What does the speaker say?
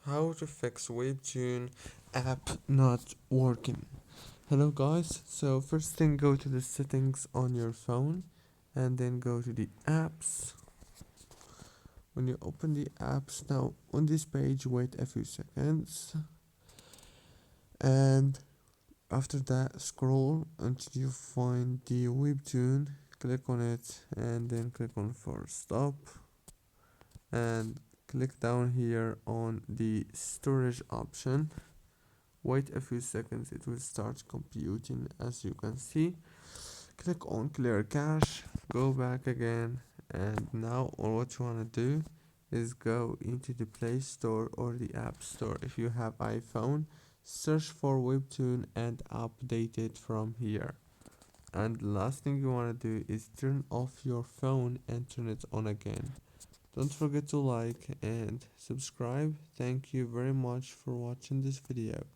How to fix Webtoon app not working. Hello guys, so first thing go to the settings on your phone and then go to the apps. When you open the apps, now on this page wait a few seconds, and after that scroll until you find the Webtoon, click on it and then click on force stop and click down here on the storage option. Wait a few seconds, it will start computing. As you can see, click on clear cache, go back again, and now all what you want to do is go into the Play Store or the App Store. If you have iPhone, search for Webtoon and update it from here. And the last thing you want to do is turn off your phone and turn it on again. Don't forget to like and subscribe. Thank you very much for watching this video.